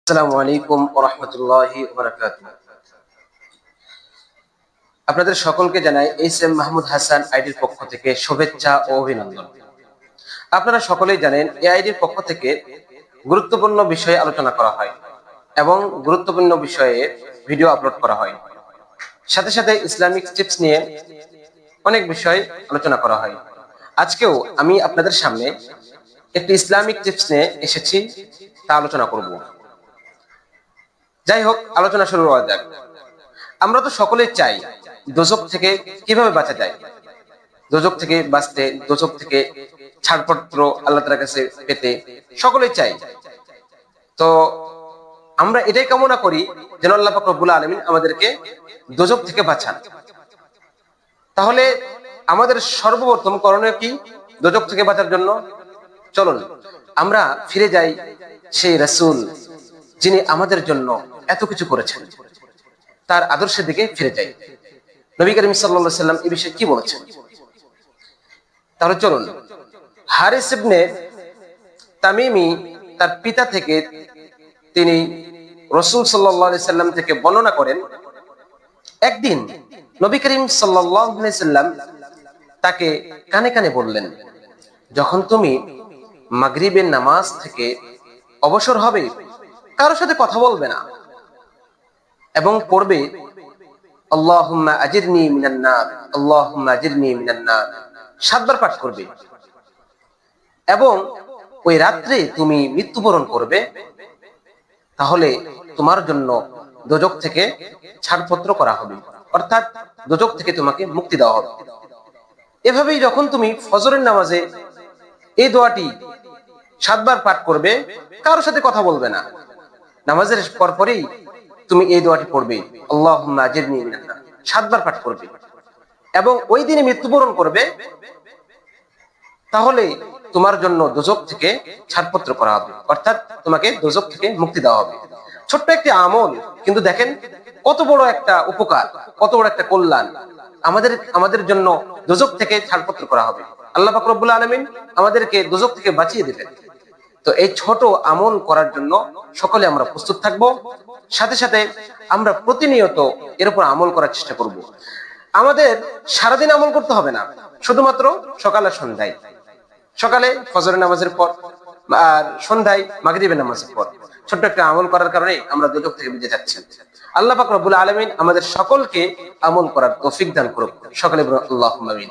আসসালামু আলাইকুম ওয়া রাহমাতুল্লাহি ওয়া বারাকাতুহু। আপনাদের সকলকে জানাই এস.এম. মাহমুদ হাসান আইডির পক্ষ থেকে শুভেচ্ছা ও অভিনন্দন। আপনারা সকলেই জানেন এই আইডির পক্ষ থেকে গুরুত্বপূর্ণ বিষয়ে আলোচনা করা হয় এবং গুরুত্বপূর্ণ বিষয়ে ভিডিও আপলোড করা হয়। সাথে সাথে ইসলামিক টিপস নিয়ে অনেক বিষয় আলোচনা করা হয়। আজকেও আমি আপনাদের সামনে একটি ইসলামিক টিপস নিয়ে এসেছি, তা আলোচনা করব। যাই হোক, আলোচনা শুরু করা যাক। আমরা তো সকলেই চাই দোজখ থেকে কিভাবে বাঁচা যায়, দোজখ থেকে বাঁচতে, দোজখ থেকে ছাড়পত্র আল্লাহ তাআলার কাছে পেতে সকলেই চাই। তো আমরা এটাই কামনা করি যেন আল্লাহ পাক রব্বুল আলামিন আমাদেরকে দোজখ থেকে বাঁচান। তাহলে আমাদের সর্বপ্রথম করণীয় কি দোজখ থেকে বাঁচার জন্য? চলুন আমরা ফিরে যাই সেই রাসূল যিনি আমাদের জন্য এত কিছু করেছেন, তার আদর্শের দিকে ফিরে যাই। নবী করিম সাল্লাল্লাহু আলাইহি ওয়াসাল্লাম এই বিষয়ে কি বলেছেন? তাহলে চলুন। হারিস ইবনে তামিমি তার পিতা থেকে তিনি রাসূল সাল্লাল্লাহু আলাইহি ওয়াসাল্লাম থেকে বর্ণনা করেন, একদিন নবী করিম সাল্লাল্লাহু আলাইহি ওয়াসাল্লাম তাকে কানে কানে বললেন, যখন তুমি মাগরিবের নামাজ থেকে অবসর হবে কারোর সাথে কথা বলবে না এবং পড়বে আল্লাহুম্মা আজিরনি মিনান নার, আল্লাহুম্মা আজিরনি মিনান নার 7 বার পাঠ করবে এবং ওই রাত্রে তুমি মৃত্যুবরণ করবে, তাহলে তোমার জন্য দোজখ থেকে ছাড়পত্র করা হবে, অর্থাৎ দোজখ থেকে তোমাকে মুক্তি দেওয়া হবে। এভাবেই যখন তুমি ফজরের নামাজে এই দোয়াটি 7 বার পাঠ করবে, কারোর সাথে কথা বলবে না, নামাজের পরপরই তুমি এই দোয়াটি পড়বে, আল্লাহুম্মা আজিরনি মিনান নার 7 বার পাঠ করবে এবং ওই দিনে মৃত্যুবরণ করবে, তাহলে তোমার জন্য দোজখ থেকে ছাড়পত্র করা হবে, অর্থাৎ তোমাকে দোজখ থেকে মুক্তি দেওয়া হবে। ছোট্ট একটি আমল, কিন্তু দেখেন কত বড় একটা উপকার, কত বড় একটা কল্যাণ আমাদের জন্য দোজখ থেকে ছাড়পত্র করা হবে। আল্লাহ পাক রব্বুল আলামিন আমাদেরকে দোজখ থেকে বাঁচিয়ে দিবেন। তো এই ছোট আমল করার জন্য সকলে আমরা প্রস্তুত থাকব। সাথে সাথে আমরা প্রতিনিয়ত এর উপর আমল করার চেষ্টা করব। আমাদের সারাদিন আমল করতে হবে না, শুধুমাত্র সকাল আর সন্ধ্যায়, সকালে ফজরের নামাজের পর আর সন্ধ্যায় মাগরিবের নামাজের পর ছোট্ট একটা আমল করার কারণে আমরা দোজখ থেকে বেঁচে যাচ্ছি। আল্লাহ পাক রব্বুল আলামিন আমাদের সকলকে আমল করার তৌফিক দান করুক। সকলে বলুন আল্লাহুম্মা আমিন।